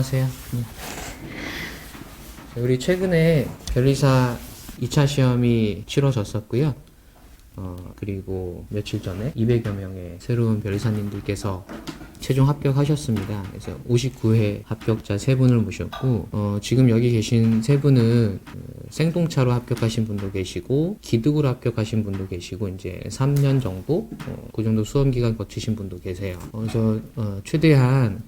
안녕하세요. 우리 최근에 변리사 2차 시험이 치러졌었고요. 그리고 며칠 전에 200여 명의 새로운 변리사님들께서 최종 합격하셨습니다. 그래서 59회 합격자 3분을 모셨고, 지금 여기 계신 3분은 생동차로 합격하신 분도 계시고, 기득으로 합격하신 분도 계시고, 이제 3년 정도, 그 정도 수험 기간 거치신 분도 계세요. 그래서 최대한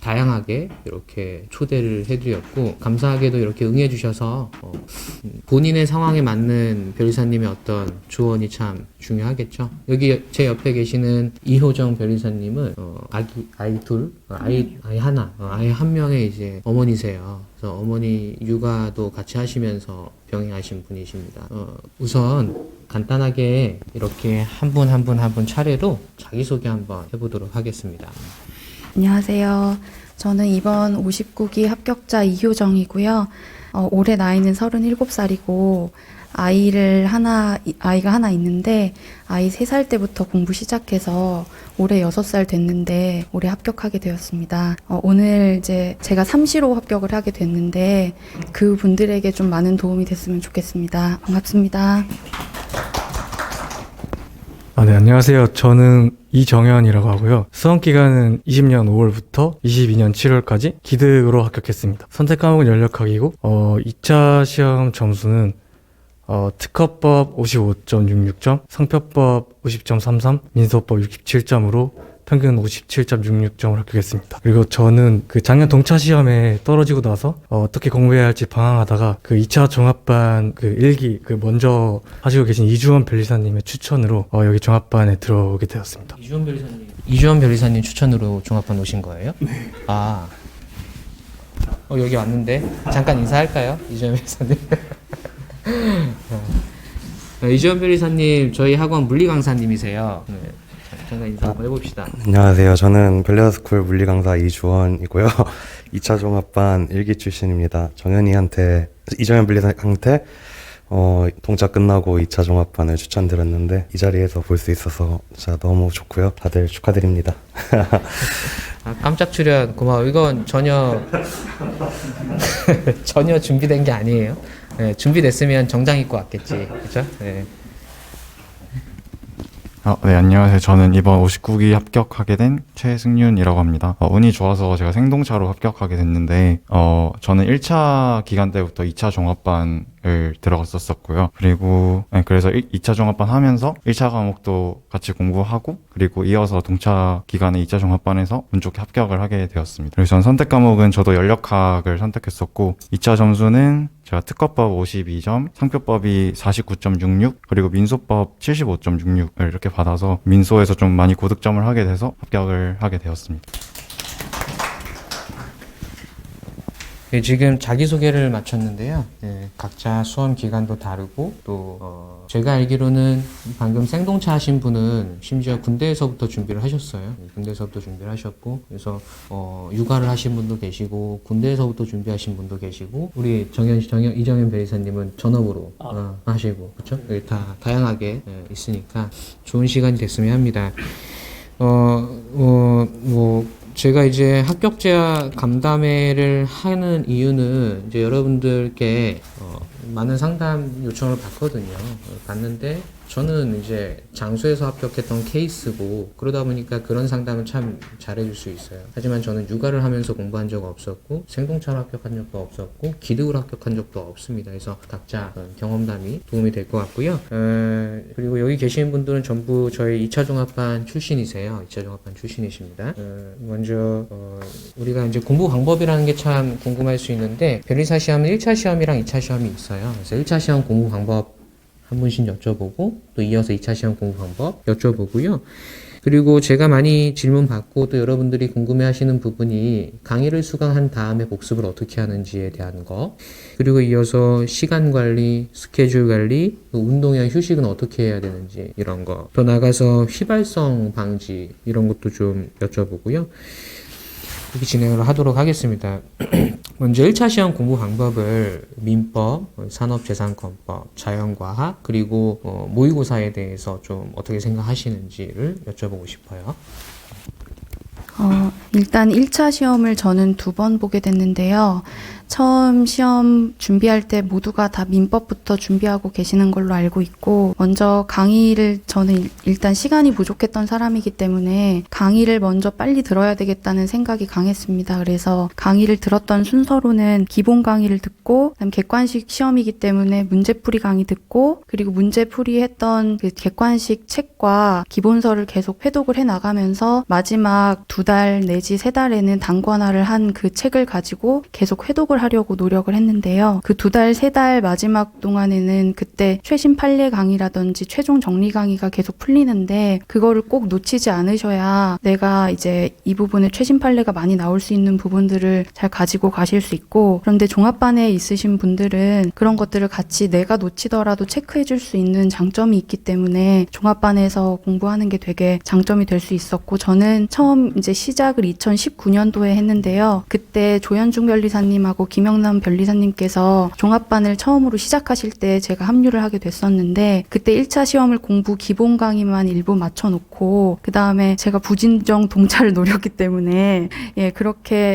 다양하게 이렇게 초대를 해드렸고, 감사하게도 이렇게 응해주셔서 본인의 상황에 맞는 변리사님의 어떤 조언이 참 중요하겠죠. 여기 제 옆에 계시는 이효정 변리사님은 아이 하나, 아이 한 명의 이제 어머니세요. 그래서 어머니 육아도 같이 하시면서 병행하신 분이십니다. 우선 간단하게 이렇게 한 분 한 분 차례로 자기소개 한번 해보도록 하겠습니다. 안녕하세요. 저는 이번 59기 합격자 이효정이고요. 올해 나이는 37살이고 아이가 하나 있는데 아이 3살 때부터 공부 시작해서 올해 6살 됐는데 올해 합격하게 되었습니다. 오늘 이제 제가 3시로 합격을 하게 됐는데 그 분들에게 좀 많은 도움이 됐으면 좋겠습니다. 반갑습니다. 네, 안녕하세요. 저는 이정현이라고 하고요. 수험 기간은 20년 5월부터 22년 7월까지 기득으로 합격했습니다. 선택 과목은 연력학이고 2차 시험 점수는 특허법 55.66점, 상표법 50.33, 민소법 67점으로 평균 57.66점을 합격했습니다. 그리고 저는 작년 동차 시험에 떨어지고 나서 어떻게 공부해야 할지 방황하다가 2차 종합반 1기 먼저 하시고 계신 이주원 변리사님의 추천으로 여기 종합반에 들어오게 되었습니다. 이주원 변리사님 추천으로 종합반 오신 거예요? 네. 여기 왔는데 잠깐 인사할까요? 이주원 변리사님. 이주원 변리사님 저희 학원 물리 강사님이세요. 네. 잠깐 인사 한번 해봅시다. 안녕하세요. 저는 변리사스쿨 물리 강사 이주원이고요. 2차 종합반 1기 출신입니다. 이정현 변리사한테 동차 끝나고 2차 종합반을 추천드렸는데 이 자리에서 볼 수 있어서 진짜 너무 좋고요. 다들 축하드립니다. 깜짝 출연 고마워. 이건 전혀 준비된 게 아니에요. 네, 준비됐으면 정장 입고 왔겠지. 그렇죠? 네. 네, 안녕하세요. 저는 이번 59기 합격하게 된 최승윤이라고 합니다. 운이 좋아서 제가 생동차로 합격하게 됐는데, 저는 1차 기간 때부터 2차 종합반을 들어갔었고요. 그리고, 그래서 2차 종합반 하면서 1차 과목도 같이 공부하고, 그리고 이어서 동차 기간에 2차 종합반에서 운 좋게 합격을 하게 되었습니다. 그래서 전 선택 과목은 저도 연력학을 선택했었고, 2차 점수는 제가 특허법 52점, 상표법이 49.66, 그리고 민소법 75.66을 이렇게 받아서 민소에서 좀 많이 고득점을 하게 돼서 합격을 하게 되었습니다. 네, 지금 자기소개를 마쳤는데요. 네, 각자 수험 기간도 다르고 또 제가 알기로는 방금 생동차 하신 분은 심지어 군대에서부터 준비를 하셨어요. 군대에서부터 준비를 하셨고 그래서 육아를 하신 분도 계시고 군대에서부터 준비하신 분도 계시고 우리 이정현 변리사님은 전업으로 하시고 그렇죠? 다 다양하게 있으니까 좋은 시간이 됐으면 합니다. 제가 이제 합격자 간담회를 하는 이유는 이제 여러분들께 많은 상담 요청을 받거든요. 받는데 저는 이제 장수에서 합격했던 케이스고 그러다 보니까 그런 상담을 참 잘해줄 수 있어요. 하지만 저는 육아를 하면서 공부한 적 없었고 생동차로 합격한 적도 없었고 기득으로 합격한 적도 없습니다. 그래서 각자 경험담이 도움이 될 것 같고요. 그리고 여기 계시는 분들은 전부 저희 2차 종합반 출신이세요. 2차 종합반 출신이십니다. 먼저 우리가 이제 공부 방법이라는 게 참 궁금할 수 있는데 변리사 시험은 1차 시험이랑 2차 시험이 있어요. 그래서 1차 시험 공부 방법 한 분씩 여쭤보고 또 이어서 2차 시험 공부 방법 여쭤보고요. 그리고 제가 많이 질문 받고 또 여러분들이 궁금해 하시는 부분이 강의를 수강한 다음에 복습을 어떻게 하는지에 대한 거 그리고 이어서 시간 관리, 스케줄 관리, 운동이나 휴식은 어떻게 해야 되는지 이런 거 더 나가서 휘발성 방지 이런 것도 좀 여쭤보고요. 이렇게 진행을 하도록 하겠습니다. 먼저 1차 시험 공부 방법을 민법, 산업재산권법, 자연과학, 그리고 모의고사에 대해서 좀 어떻게 생각하시는지를 여쭤보고 싶어요. 일단 1차 시험을 저는 2번 보게 됐는데요. 처음 시험 준비할 때 모두가 다 민법부터 준비하고 계시는 걸로 알고 있고, 먼저 강의를 저는 일단 시간이 부족했던 사람이기 때문에 강의를 먼저 빨리 들어야 되겠다는 생각이 강했습니다. 그래서 강의를 들었던 순서로는 기본 강의를 듣고, 그다음 객관식 시험이기 때문에 문제풀이 강의 듣고, 그리고 문제풀이 했던 그 객관식 책과 기본서를 계속 회독을 해 나가면서 마지막 2달 내지 3달에는 단권화를 한 그 책을 가지고 계속 회독을 하려고 노력을 했는데요. 그 2달, 3달 마지막 동안에는 그때 최신 판례 강의라든지 최종 정리 강의가 계속 풀리는데 그거를 꼭 놓치지 않으셔야 내가 이제 이 부분에 최신 판례가 많이 나올 수 있는 부분들을 잘 가지고 가실 수 있고, 그런데 종합반에 있으신 분들은 그런 것들을 같이 내가 놓치더라도 체크해 줄 수 있는 장점이 있기 때문에 종합반에서 공부하는 게 되게 장점이 될 수 있었고, 저는 처음 이제 시작을 2019년도에 했는데요. 그때 조현중 변리사님하고 김영남 변리사님께서 종합반을 처음으로 시작하실 때 제가 합류를 하게 됐었는데, 그때 1차 시험을 공부 기본 강의만 일부 맞춰놓고 그 다음에 제가 부진정 동차를 노렸기 때문에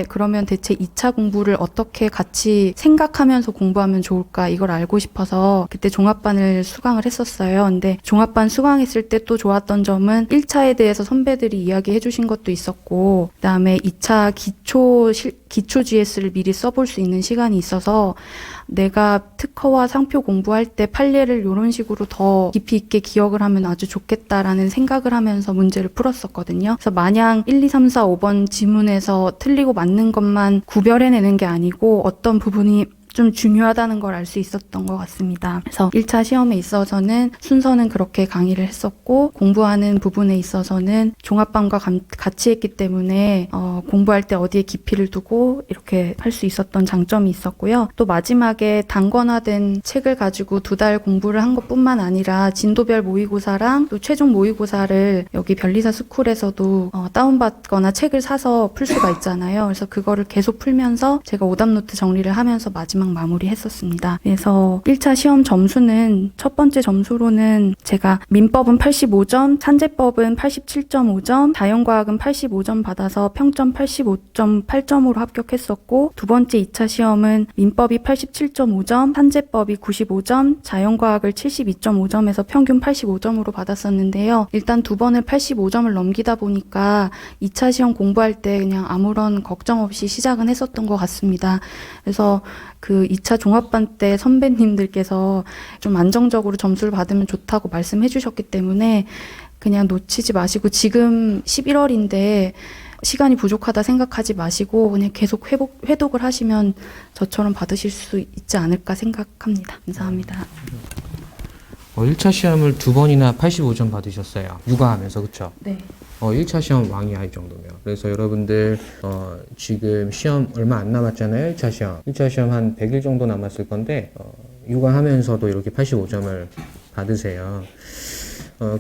그러면 대체 2차 공부를 어떻게 같이 생각하면서 공부하면 좋을까, 이걸 알고 싶어서 그때 종합반을 수강을 했었어요. 근데 종합반 수강했을 때 또 좋았던 점은 1차에 대해서 선배들이 이야기해 주신 것도 있었고, 그 다음에 2차 기초 GS를 미리 써볼 수 있는 시간이 있어서 내가 특허와 상표 공부할 때 판례를 이런 식으로 더 깊이 있게 기억을 하면 아주 좋겠다라는 생각을 하면서 문제를 풀었었거든요. 그래서 마냥 1, 2, 3, 4, 5번 지문에서 틀리고 맞는 것만 구별해내는 게 아니고 어떤 부분이 좀 중요하다는 걸 알 수 있었던 것 같습니다. 그래서 1차 시험에 있어서는 순서는 그렇게 강의를 했었고, 공부하는 부분에 있어서는 종합반과 같이 했기 때문에 공부할 때 어디에 깊이를 두고 이렇게 할 수 있었던 장점이 있었고요. 또 마지막에 단권화된 책을 가지고 2달 공부를 한 것뿐만 아니라 진도별 모의고사랑 또 최종 모의고사를 여기 변리사 스쿨에서도 다운받거나 책을 사서 풀 수가 있잖아요. 그래서 그거를 계속 풀면서 제가 오답노트 정리를 하면서 마지막 마무리했었습니다. 그래서 1차 시험 점수는 첫 번째 점수로는 제가 민법은 85점, 산재법은 87.5점, 자연과학은 85점 받아서 평점 85.8점으로 합격했었고, 두 번째 2차 시험은 민법이 87.5점, 산재법이 95점, 자연과학을 72.5점에서 평균 85점으로 받았었는데요. 일단 2번을 85점을 넘기다 보니까 2차 시험 공부할 때 그냥 아무런 걱정 없이 시작은 했었던 것 같습니다. 그래서 그 2차 종합반 때 선배님들께서 좀 안정적으로 점수를 받으면 좋다고 말씀해 주셨기 때문에 그냥 놓치지 마시고, 지금 11월인데 시간이 부족하다 생각하지 마시고 그냥 계속 회독을 하시면 저처럼 받으실 수 있지 않을까 생각합니다. 감사합니다. 1차 시험을 2번이나 85점 받으셨어요. 육아하면서, 그쵸? 네. 1차 시험 왕이야, 이 정도면. 그래서 여러분들, 지금 시험 얼마 안 남았잖아요, 1차 시험. 1차 시험 한 100일 정도 남았을 건데, 육아하면서도 이렇게 85점을 받으세요.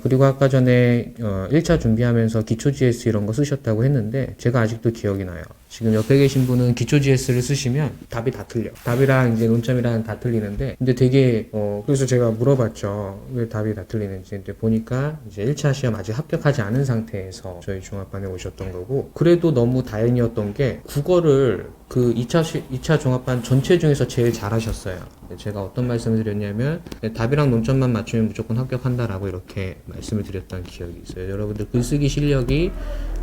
그리고 아까 전에 1차 준비하면서 기초 GS 이런 거 쓰셨다고 했는데 제가 아직도 기억이 나요. 지금 옆에 계신 분은 기초 GS를 쓰시면 답이 다 틀려. 답이랑 이제 논점이랑 다 틀리는데, 근데 되게 그래서 제가 물어봤죠. 왜 답이 다 틀리는지. 근데 보니까 이제 1차 시험 아직 합격하지 않은 상태에서 저희 중합반에 오셨던 거고, 그래도 너무 다행이었던 게 국어를 그 2차 종합반 전체 중에서 제일 잘하셨어요. 제가 어떤 말씀을 드렸냐면 답이랑 논점만 맞추면 무조건 합격한다라고 이렇게 말씀을 드렸던 기억이 있어요. 여러분들 글쓰기 실력이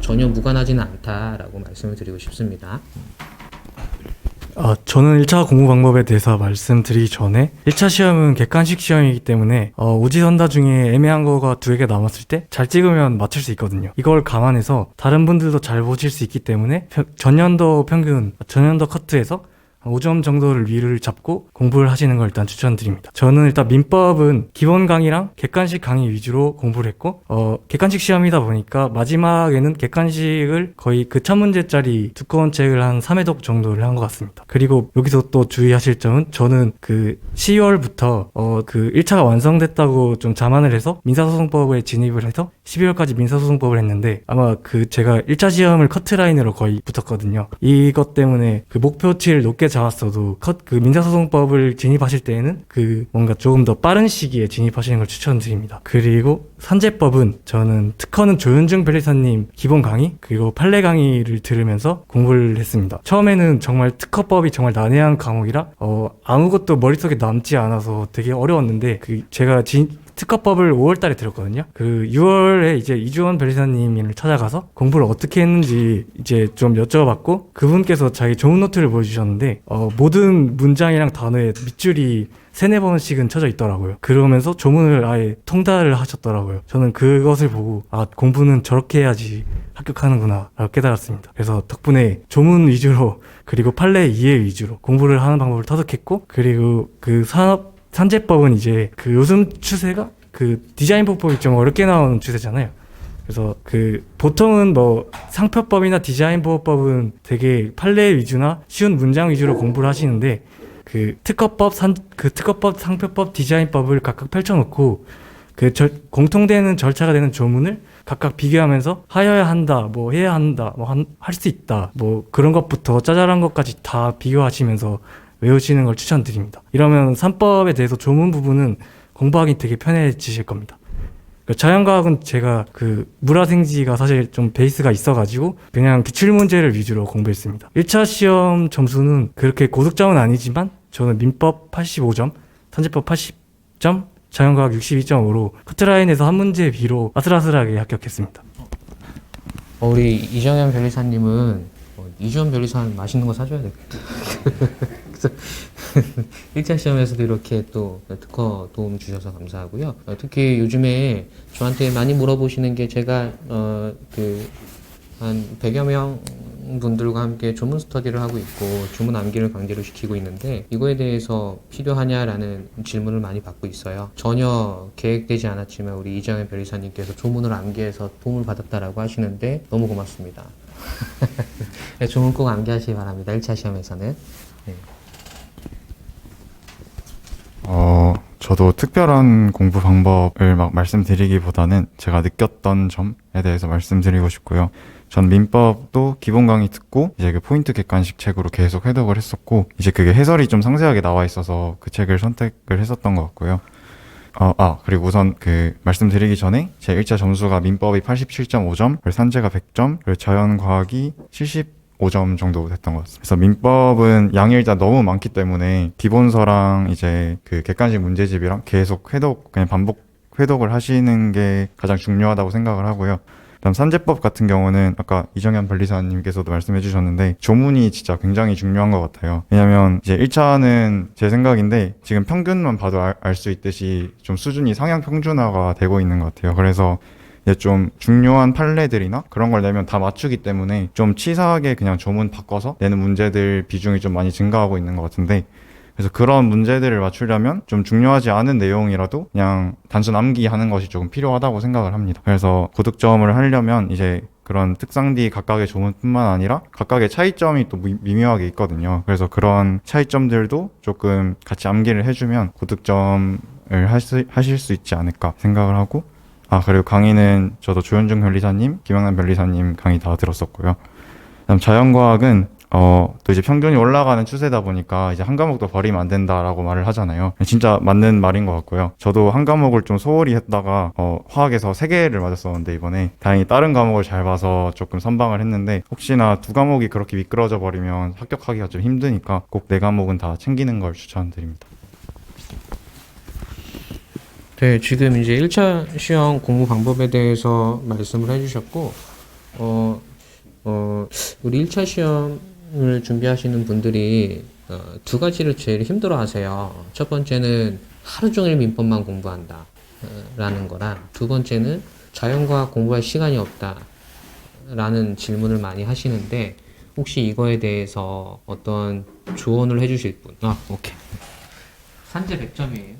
전혀 무관하지는 않다라고 말씀을 드리고 싶습니다. 저는 1차 공부 방법에 대해서 말씀드리기 전에 1차 시험은 객관식 시험이기 때문에 오지선다 중에 애매한 거가 2개 남았을 때 잘 찍으면 맞출 수 있거든요. 이걸 감안해서 다른 분들도 잘 보실 수 있기 때문에 전년도 커트에서 5점 정도를 위를 잡고 공부를 하시는 걸 일단 추천드립니다. 저는 일단 민법은 기본 강의랑 객관식 강의 위주로 공부를 했고, 객관식 시험이다 보니까 마지막에는 객관식을 거의 그 1000문제짜리 두꺼운 책을 한 3회독 정도를 한 것 같습니다. 그리고 여기서 또 주의하실 점은, 저는 그 10월부터 그 1차가 완성됐다고 좀 자만을 해서 민사소송법에 진입을 해서 12월까지 민사소송법을 했는데, 아마 그 제가 1차 시험을 커트라인으로 거의 붙었거든요. 이것 때문에 그 목표치를 높게 잡았어도 그 민사소송법을 진입하실 때에는 뭔가 조금 더 빠른 시기에 진입하시는 걸 추천드립니다. 그리고 산재법은 저는 특허는 조윤중 변리사님 기본 강의 그리고 판례 강의를 들으면서 공부를 했습니다. 처음에는 정말 특허법이 정말 난해한 과목이라 아무것도 머릿속에 남지 않아서 되게 어려웠는데 제가 특허법을 5월 달에 들었거든요. 6월에 이제 이주원 변리사님을 찾아가서 공부를 어떻게 했는지 이제 좀 여쭤봤고, 그분께서 자기 조문 노트를 보여주셨는데, 모든 문장이랑 단어에 밑줄이 3-4번씩은 쳐져 있더라고요. 그러면서 조문을 아예 통달을 하셨더라고요. 저는 그것을 보고, 공부는 저렇게 해야지 합격하는구나 라고 깨달았습니다. 그래서 덕분에 조문 위주로, 그리고 판례 이해 위주로 공부를 하는 방법을 터득했고, 그리고 산재법은 이제 요즘 추세가 디자인법이 좀 어렵게 나오는 추세잖아요. 그래서 보통은 뭐 상표법이나 디자인보호법은 되게 판례 위주나 쉬운 문장 위주로 공부를 하시는데, 특허법, 상표법, 디자인법을 각각 펼쳐놓고 공통되는 절차가 되는 조문을 각각 비교하면서 하여야 한다, 뭐 해야 한다, 뭐 할 수 있다, 뭐 그런 것부터 짜잘한 것까지 다 비교하시면서 외우시는 걸 추천드립니다. 이러면 산법에 대해서 조문 부분은 공부하기 되게 편해지실 겁니다. 자연과학은 제가 물화생지가 사실 좀 베이스가 있어가지고 그냥 기출문제를 위주로 공부했습니다. 1차 시험 점수는 그렇게 고득점은 아니지만 저는 민법 85점, 산재법 80점, 자연과학 62.5로 커트라인에서 한 문제 비로 아슬아슬하게 합격했습니다. 우리 이정현 변리사님은 이주원 변리사는 맛있는 거 사줘야 되겠다. 그래서 1차 시험에서도 이렇게 또 특허 도움 주셔서 감사하고요. 특히 요즘에 저한테 많이 물어보시는 게, 제가 한 100여 명 분들과 함께 조문 스터디를 하고 있고 조문 암기를 강제로 시키고 있는데, 이거에 대해서 필요하냐라는 질문을 많이 받고 있어요. 전혀 계획되지 않았지만 우리 이정현 변리사님께서 조문을 암기해서 도움을 받았다라고 하시는데 너무 고맙습니다. 네, 조문 꼭 암기하시기 바랍니다. 1차 시험에서는. 네. 저도 특별한 공부 방법을 막 말씀드리기보다는 제가 느꼈던 점에 대해서 말씀드리고 싶고요. 전 민법도 기본 강의 듣고 이제 포인트 객관식 책으로 계속 해독을 했었고, 이제 그게 해설이 좀 상세하게 나와 있어서 그 책을 선택을 했었던 것 같고요. 그리고 우선 말씀드리기 전에 제 1차 점수가 민법이 87.5점, 그리고 산재가 100점, 그리고 자연과학이 75점 정도 됐던 것 같습니다. 그래서 민법은 양이 일단 너무 많기 때문에 기본서랑 이제 객관식 문제집이랑 계속 그냥 반복 회독을 하시는 게 가장 중요하다고 생각을 하고요. 그다음 산재법 같은 경우는 아까 이정현 변리사님께서도 말씀해 주셨는데 조문이 진짜 굉장히 중요한 것 같아요. 왜냐면 이제 1차는 제 생각인데 지금 평균만 봐도 알 수 있듯이 좀 수준이 상향 평준화가 되고 있는 것 같아요. 그래서 이제 좀 중요한 판례들이나 그런 걸 내면 다 맞추기 때문에 좀 치사하게 그냥 조문 바꿔서 내는 문제들 비중이 좀 많이 증가하고 있는 것 같은데, 그래서 그런 문제들을 맞추려면 좀 중요하지 않은 내용이라도 그냥 단순 암기하는 것이 조금 필요하다고 생각을 합니다. 그래서 고득점을 하려면 이제 그런 특상디 각각의 조문뿐만 아니라 각각의 차이점이 또 미묘하게 있거든요. 그래서 그런 차이점들도 조금 같이 암기를 해주면 고득점을 하실 수 있지 않을까 생각을 하고, 그리고 강의는 저도 조현중 변리사님, 김영남 변리사님 강의 다 들었었고요. 그다음 자연과학은 또 이제 평균이 올라가는 추세다 보니까 이제 한 과목도 버리면 안 된다라고 말을 하잖아요. 진짜 맞는 말인 것 같고요. 저도 한 과목을 좀 소홀히 했다가 화학에서 3개를 맞았었는데 이번에 다행히 다른 과목을 잘 봐서 조금 선방을 했는데, 혹시나 2과목이 그렇게 미끄러져 버리면 합격하기가 좀 힘드니까 꼭 4과목은 다 챙기는 걸 추천드립니다. 네, 지금 이제 1차 시험 공부 방법에 대해서 말씀을 해주셨고, 우리 1차 시험을 준비하시는 분들이 2가지를 제일 힘들어 하세요. 첫 번째는 하루 종일 민법만 공부한다 라는 거랑, 두 번째는 자연과학 공부할 시간이 없다 라는 질문을 많이 하시는데, 혹시 이거에 대해서 어떤 조언을 해주실 분? 오케이. 산재 100점이에요.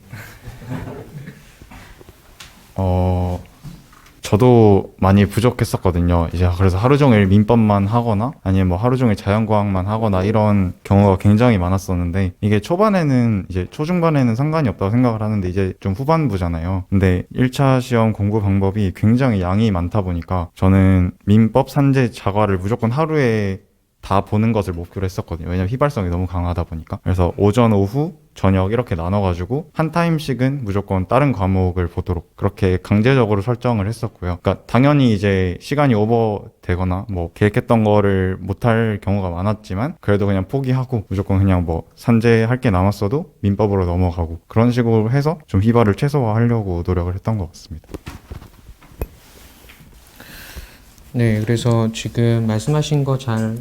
저도 많이 부족했었거든요. 이제 그래서 하루 종일 민법만 하거나 아니면 뭐 하루 종일 자연과학만 하거나 이런 경우가 굉장히 많았었는데, 이게 초반에는 이제 초중반에는 상관이 없다고 생각을 하는데 이제 좀 후반부잖아요. 근데 1차 시험 공부 방법이 굉장히 양이 많다 보니까 저는 민법, 산재, 자과를 무조건 하루에 다 보는 것을 목표로 했었거든요. 왜냐면 휘발성이 너무 강하다 보니까. 그래서 오전, 오후, 저녁 이렇게 나눠가지고 한 타임씩은 무조건 다른 과목을 보도록 그렇게 강제적으로 설정을 했었고요. 그러니까 당연히 이제 시간이 오버되거나 뭐 계획했던 거를 못할 경우가 많았지만 그래도 그냥 포기하고 무조건 그냥 뭐 산재할 게 남았어도 민법으로 넘어가고 그런 식으로 해서 좀 휘발을 최소화하려고 노력을 했던 것 같습니다. 네, 그래서 지금 말씀하신 거 잘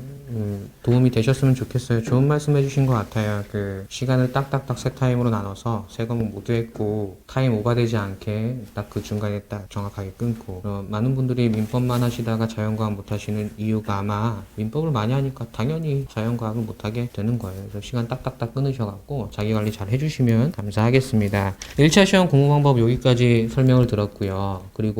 도움이 되셨으면 좋겠어요. 좋은 말씀 해주신 것 같아요. 그 시간을 딱딱딱 세 타임으로 나눠서 세 과목 모두 했고 타임 오버되지 않게 딱 그 중간에 딱 정확하게 끊고 많은 분들이 민법만 하시다가 자연과학 못 하시는 이유가 아마 민법을 많이 하니까 당연히 자연과학을 못 하게 되는 거예요. 그래서 시간 딱딱딱 끊으셔갖고 자기 관리 잘 해주시면 감사하겠습니다. 1차 시험 공부 방법 여기까지 설명을 들었고요. 그리고